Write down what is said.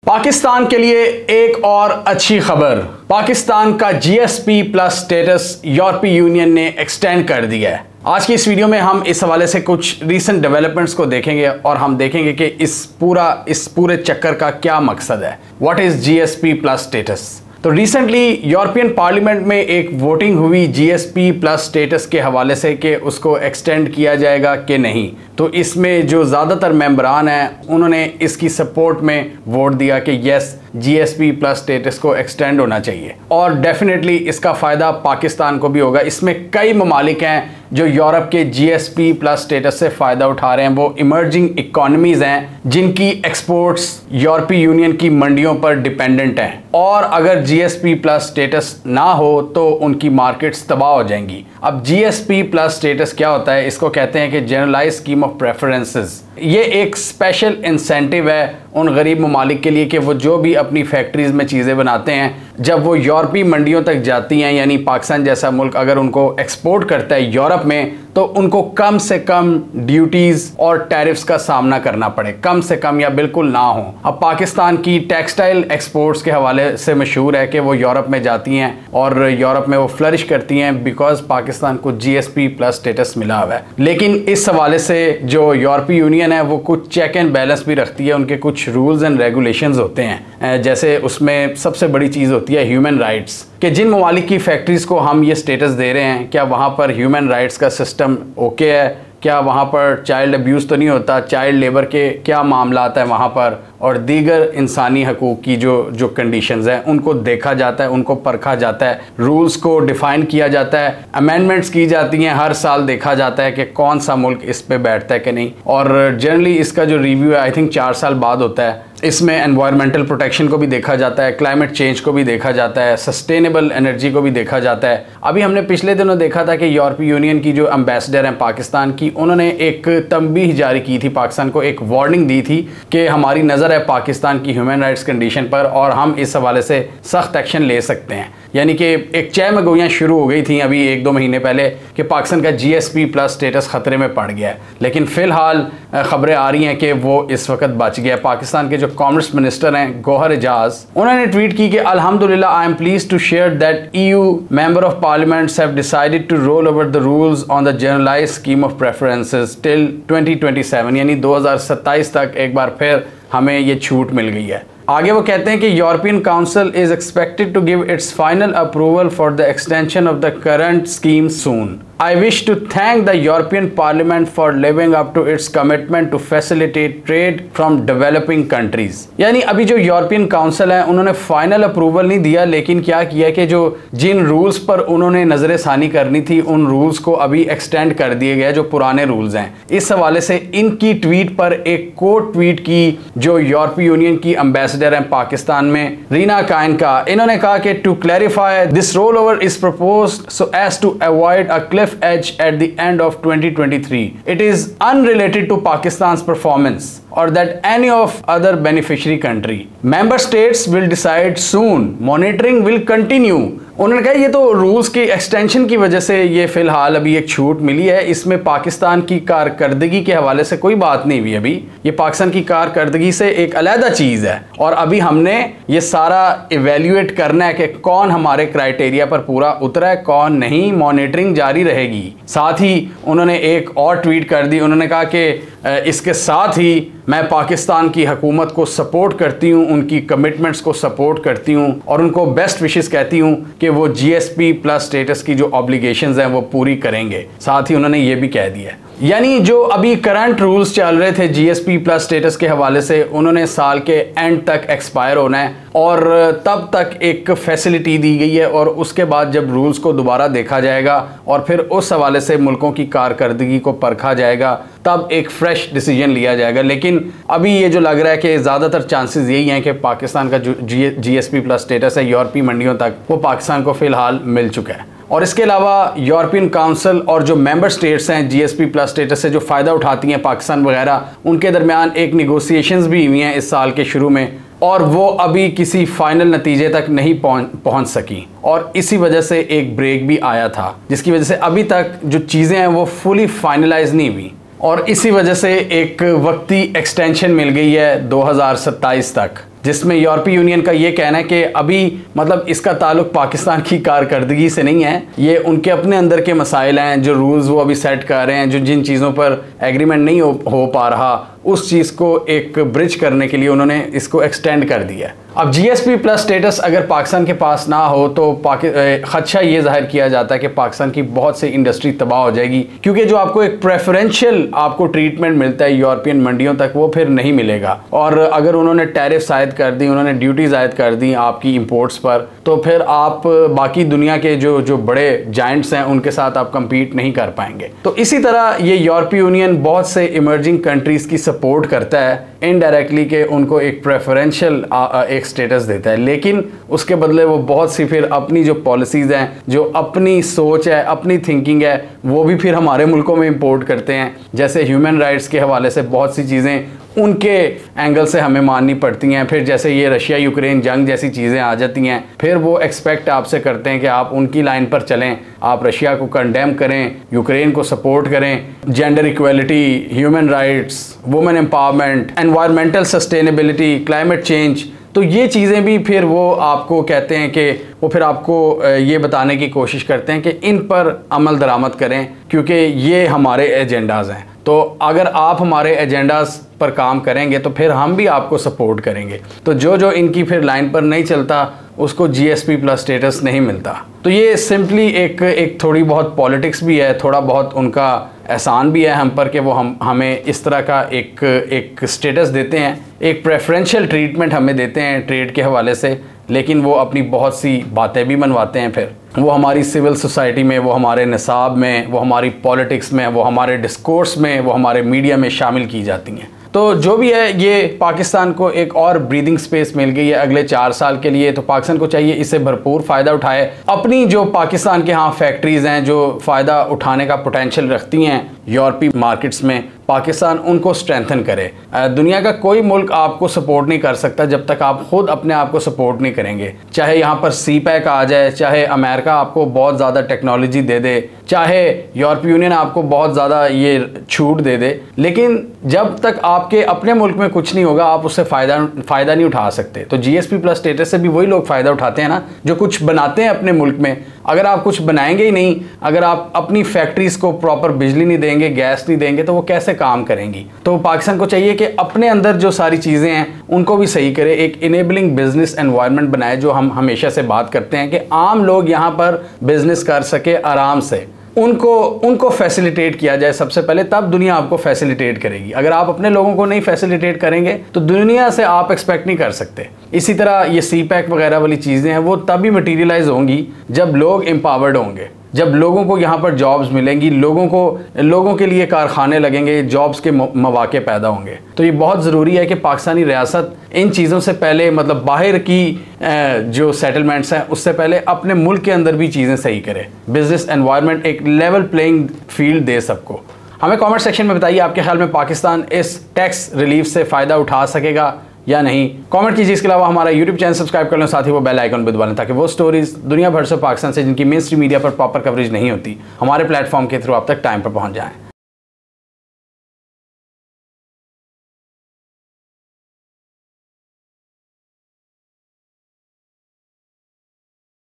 पाकिस्तान के लिए एक और अच्छी खबर। पाकिस्तान का जीएसपी प्लस स्टेटस यूरोपीय यूनियन ने एक्सटेंड कर दिया है। आज की इस वीडियो में हम इस हवाले से कुछ रीसेंट डेवलपमेंट्स को देखेंगे और हम देखेंगे कि इस पूरे चक्कर का क्या मकसद है। What is GSP plus status. तो रिसेंटली यूरोपियन पार्लियामेंट में एक वोटिंग हुई जीएसपी प्लस स्टेटस के हवाले से कि उसको एक्सटेंड किया जाएगा कि नहीं। तो इसमें जो ज़्यादातर मेंबरान हैं उन्होंने इसकी सपोर्ट में वोट दिया कि यस, जीएसपी प्लस स्टेटस को एक्सटेंड होना चाहिए और डेफिनेटली इसका फ़ायदा पाकिस्तान को भी होगा। इसमें कई ममालिक हैं जो यूरोप के जीएसपी प्लस स्टेटस से फ़ायदा उठा रहे हैं। वो इमर्जिंग इकोनॉमीज़ हैं जिनकी एक्सपोर्ट्स यूरोपीय यूनियन की मंडियों पर डिपेंडेंट हैं और अगर जीएसपी प्लस स्टेटस ना हो तो उनकी मार्केट्स तबाह हो जाएंगी। अब जीएसपी प्लस स्टेटस क्या होता है? इसको कहते हैं कि जनरलाइज स्कीम ऑफ प्रेफरेंसेस। ये एक स्पेशल इंसेंटिव है उन गरीब ममालिक के लिए कि वो जो भी अपनी फैक्ट्रीज़ में चीज़ें बनाते हैं, जब वो यूरोपीय मंडियों तक जाती हैं, यानी पाकिस्तान जैसा मुल्क अगर उनको एक्सपोर्ट करता है यूरोप में, तो उनको कम से कम ड्यूटीज़ और टैरिफ्स का सामना करना पड़े, कम से कम या बिल्कुल ना हो। अब पाकिस्तान की टेक्सटाइल एक्सपोर्ट्स के हवाले से मशहूर है कि वो यूरोप में जाती हैं और यूरोप में वो फ्लरिश करती हैं बिकॉज पाकिस्तान को जीएसपी प्लस स्टेटस मिला हुआ है। लेकिन इस हवाले से जो यूरोपीय यूनियन है वो कुछ चेक एंड बैलेंस भी रखती है। उनके कुछ रूल्स एंड रेगुलेशंस होते हैं, जैसे उसमें सबसे बड़ी चीज़ होती है ह्यूमन राइट्स, कि जिन ममालिक की फैक्ट्रीज़ को हम ये स्टेटस दे रहे हैं क्या वहाँ पर ह्यूमन राइट्स का सिस्टम ओके है, क्या वहाँ पर चाइल्ड अब्यूज़ तो नहीं होता, चाइल्ड लेबर के क्या मामला आता है वहाँ पर, और दीगर इंसानी हकूक़ की जो कंडीशंस हैं उनको देखा जाता है, उनको परखा जाता है, रूल्स को डिफ़ाइन किया जाता है, अमेंडमेंट्स की जाती हैं, हर साल देखा जाता है कि कौन सा मुल्क इस पे बैठता है कि नहीं। और जनरली इसका जो रिव्यू है आई थिंक 4 साल बाद होता है। इसमें एनवायरमेंटल प्रोटेक्शन को भी देखा जाता है, क्लाइमेट चेंज को भी देखा जाता है, सस्टेनेबल एनर्जी को भी देखा जाता है। अभी हमने पिछले दिनों देखा था कि यूरोपीय यूनियन की जो एम्बेसडर हैं पाकिस्तान की, उन्होंने एक तंबीह जारी की थी, पाकिस्तान को एक वार्निंग दी थी कि हमारी नज़र है पाकिस्तान की ह्यूमन राइट्स कंडीशन पर और हम इस हवाले से सख्त एक्शन ले सकते हैं। यानी कि एक चहमगोइयाँ शुरू हो गई थी अभी 1-2 महीने पहले कि पाकिस्तान का जीएसपी प्लस स्टेटस ख़तरे में पड़ गया है, लेकिन फ़िलहाल ख़बरें आ रही हैं कि वो इस वक्त बच गया। पाकिस्तान के जो कॉमर्स मिनिस्टर हैं गौहर एजाज, उन्होंने ट्वीट की कि अल्हम्दुलिल्लाह I am pleased to share that EU member of parliaments have decided to roll over the rules on the generalised scheme of preferences till 2027, यानी 2027 तक एक बार फिर हमें ये छूट मिल गई है। आगे वो कहते हैं कि European council is expected to give its final approval for the extension of the current scheme soon. I wish to thank the European Parliament for living up to its commitment to facilitate trade from developing countries। यानी अभी जो European council है उन्होंने final approval नहीं दिया, लेकिन क्या किया कि जो जिन रूल्स पर उन्होंने नज़र-ए-सानी करनी थी उन रूल्स को अभी एक्सटेंड कर दिए गए जो पुराने रूल्स हैं। इस हवाले से इनकी ट्वीट पर एक कोट ट्वीट की जो यूरोपीय यूनियन की एम्बेसडर हैं पाकिस्तान में, रीना काइन का। इन्होंने कहा कि to clarify this roll over is proposed so as to avoid a cliff edge at the end of 2023. It is unrelated to Pakistan's performance or that any of other beneficiary country. Member states will decide soon. Monitoring will continue. उन्होंने कहा ये तो rules की extension की वजह से ये फ़िलहाल अभी एक छूट मिली है, इसमें पाकिस्तान की कारकर्दगी के हवाले से कोई बात नहीं हुई। अभी ये पाकिस्तान की कारकर्दगी से एक अलहदा चीज़ है और अभी हमने ये सारा इवेल्यूएट करना है कि कौन हमारे क्राइटेरिया पर पूरा उतरा है, कौन नहीं। मॉनिटरिंग जारी रहेगी। साथ ही उन्होंने एक और ट्वीट कर दी, उन्होंने कहा कि इसके साथ ही मैं पाकिस्तान की हुकूमत को सपोर्ट करती हूँ, उनकी कमिटमेंट्स को सपोर्ट करती हूँ और उनको बेस्ट विशेस कहती हूँ कि वो जीएसपी प्लस स्टेटस की जो ऑब्लिगेशंस हैं वो पूरी करेंगे। साथ ही उन्होंने ये भी कह दिया, यानी जो अभी करंट रूल्स चल रहे थे जीएसपी प्लस स्टेटस के हवाले से, उन्होंने साल के एंड तक एक्सपायर होना है और तब तक एक फैसिलिटी दी गई है और उसके बाद जब रूल्स को दोबारा देखा जाएगा और फिर उस हवाले से मुल्कों की कारकर्दगी को परखा जाएगा, तब एक फ्रेश डिसीजन लिया जाएगा। लेकिन अभी ये जो लग रहा है कि ज़्यादातर चांसेस यही हैं कि पाकिस्तान का जो जीएसपी प्लस स्टेटस है यूरोपीय मंडियों तक, वो पाकिस्तान को फ़िलहाल मिल चुका है। और इसके अलावा यूरोपियन काउंसिल और जो मेंबर स्टेट्स हैं जीएसपी प्लस स्टेटस से जो फ़ायदा उठाती हैं पाकिस्तान वगैरह, उनके दरमियान एक निगोसिएशंस भी हुई हैं इस साल के शुरू में और वो अभी किसी फाइनल नतीजे तक नहीं पहुंच सकी और इसी वजह से एक ब्रेक भी आया था, जिसकी वजह से अभी तक जो चीज़ें हैं वो फुली फाइनलाइज नहीं हुई और इसी वजह से एक वक्ती एक्सटेंशन मिल गई है 2027 तक। जिसमें यूरोपीय यूनियन का ये कहना है कि अभी मतलब इसका ताल्लुक पाकिस्तान की कारकर्दगी से नहीं है, ये उनके अपने अंदर के मसाइल हैं, जो रूल्स वो अभी सेट कर रहे हैं, जो जिन चीज़ों पर एग्रीमेंट नहीं हो पा रहा, उस चीज़ को एक ब्रिज करने के लिए उन्होंने इसको एक्सटेंड कर दिया है। अब GSP प्लस स्टेटस अगर पाकिस्तान के पास ना हो तो खदशा ये जाहिर किया जाता है कि पाकिस्तान की बहुत सी इंडस्ट्री तबाह हो जाएगी, क्योंकि जो आपको एक प्रेफरेंशियल आपको ट्रीटमेंट मिलता है यूरोपियन मंडियों तक, वो फिर नहीं मिलेगा। और अगर उन्होंने टैरिफ आयद कर दी, उन्होंने ड्यूटीज आयद कर दी आपकी इंपोर्ट्स पर, तो फिर आप बाकी दुनिया के जो बड़े जायंट्स हैं उनके साथ आप कम्पीट नहीं कर पाएंगे। तो इसी तरह ये यूरोपीय यूनियन बहुत से इमर्जिंग कंट्रीज की सपोर्ट करता है इनडायरेक्टली, कि उनको एक प्रेफरेंशियल एक स्टेटस देता है, लेकिन उसके बदले वो बहुत सी फिर अपनी जो पॉलिसीज़ हैं, जो अपनी सोच है, अपनी थिंकिंग है, वो भी फिर हमारे मुल्कों में इंपोर्ट करते हैं। जैसे ह्यूमन राइट्स के हवाले से बहुत सी चीज़ें उनके एंगल से हमें माननी पड़ती हैं। फिर जैसे ये रशिया यूक्रेन जंग जैसी चीज़ें आ जाती हैं, फिर वो एक्सपेक्ट आपसे करते हैं कि आप उनकी लाइन पर चलें, आप रशिया को कंडेम करें, यूक्रेन को सपोर्ट करें, gender equality, human rights, women empowerment, environmental sustainability, climate change. तो ये चीज़ें भी फिर वो आपको कहते हैं कि वो फिर आपको ये बताने की कोशिश करते हैं कि इन पर अमल दरामद करें, क्योंकि ये हमारे एजेंडाज़ हैं। तो अगर आप हमारे एजेंडाज़ पर काम करेंगे तो फिर हम भी आपको सपोर्ट करेंगे। तो जो इनकी फिर लाइन पर नहीं चलता उसको GSP प्लस स्टेटस नहीं मिलता। तो ये सिंपली एक थोड़ी बहुत पॉलिटिक्स भी है, थोड़ा बहुत उनका एहसान भी है हम पर कि वो हमें इस तरह का एक स्टेटस देते हैं, एक प्रेफरेंशियल ट्रीटमेंट हमें देते हैं ट्रेड के हवाले से, लेकिन वो अपनी बहुत सी बातें भी मनवाते हैं। फिर वो हमारी सिविल सोसाइटी में, वो हमारे निसाब में, वो हमारी पॉलिटिक्स में, वो हमारे डिस्कोर्स में, वो हमारे मीडिया में शामिल की जाती हैं। तो जो भी है, ये पाकिस्तान को एक और ब्रीदिंग स्पेस मिल गई है अगले 4 साल के लिए। तो पाकिस्तान को चाहिए इससे भरपूर फ़ायदा उठाए। अपनी जो पाकिस्तान के यहाँ फैक्ट्रीज़ हैं जो फ़ायदा उठाने का पोटेंशियल रखती हैं यूरोपीय मार्केट्स में, पाकिस्तान उनको स्ट्रेंथन करे। दुनिया का कोई मुल्क आपको सपोर्ट नहीं कर सकता जब तक आप खुद अपने आप को सपोर्ट नहीं करेंगे। चाहे यहाँ पर CPEC आ जाए, चाहे अमेरिका आपको बहुत ज़्यादा टेक्नोलॉजी दे दे, चाहे यूरोपीय यूनियन आपको बहुत ज़्यादा ये छूट दे दे, लेकिन जब तक आपके अपने मुल्क में कुछ नहीं होगा आप उससे फ़ायदा नहीं उठा सकते। तो GSP प्लस स्टेटस से भी वही लोग फ़ायदा उठाते हैं ना जो कुछ बनाते हैं अपने मुल्क में। अगर आप कुछ बनाएंगे ही नहीं, अगर आप अपनी फैक्ट्रीज़ को प्रॉपर बिजली नहीं देंगे, गैस नहीं देंगे, तो वो कैसे काम करेंगी। तो पाकिस्तान को चाहिए कि अपने अंदर जो सारी चीज़ें हैं उनको भी सही करे, एक इनेबलिंग बिजनेस एनवायरनमेंट बनाए, जो हम हमेशा से बात करते हैं कि आम लोग यहाँ पर बिजनेस कर सके आराम से, उनको फैसिलिटेट किया जाए सबसे पहले, तब दुनिया आपको फैसिलिटेट करेगी। अगर आप अपने लोगों को नहीं फैसिलिटेट करेंगे तो दुनिया से आप एक्सपेक्ट नहीं कर सकते। इसी तरह ये CPEC वगैरह वाली चीज़ें हैं वो तभी मटीरियलाइज होंगी जब लोग एम्पावर्ड होंगे, जब लोगों को यहाँ पर जॉब्स मिलेंगी, लोगों के लिए कारखाने लगेंगे, जॉब्स के मौके पैदा होंगे। तो ये बहुत ज़रूरी है कि पाकिस्तानी रियासत इन चीज़ों से पहले, मतलब बाहर की जो सेटलमेंट्स हैं उससे पहले अपने मुल्क के अंदर भी चीज़ें सही करे, बिजनेस एनवायरनमेंट एक लेवल प्लेइंग फील्ड दे सबको। हमें कमेंट सेक्शन में बताइए आपके ख्याल में पाकिस्तान इस टैक्स रिलीफ से फ़ायदा उठा सकेगा या नहीं। कमेंट कीजिए। इसके अलावा हमारा यूट्यूब चैनल सब्सक्राइब कर लें, साथ ही वो बेल आइकन भी दबा लें ताकि वो स्टोरीज दुनिया भर से पाकिस्तान से जिनकी मेन स्ट्रीम मीडिया पर प्रॉपर कवरेज नहीं होती हमारे प्लेटफॉर्म के थ्रू आप तक टाइम पर पहुंच जाएं।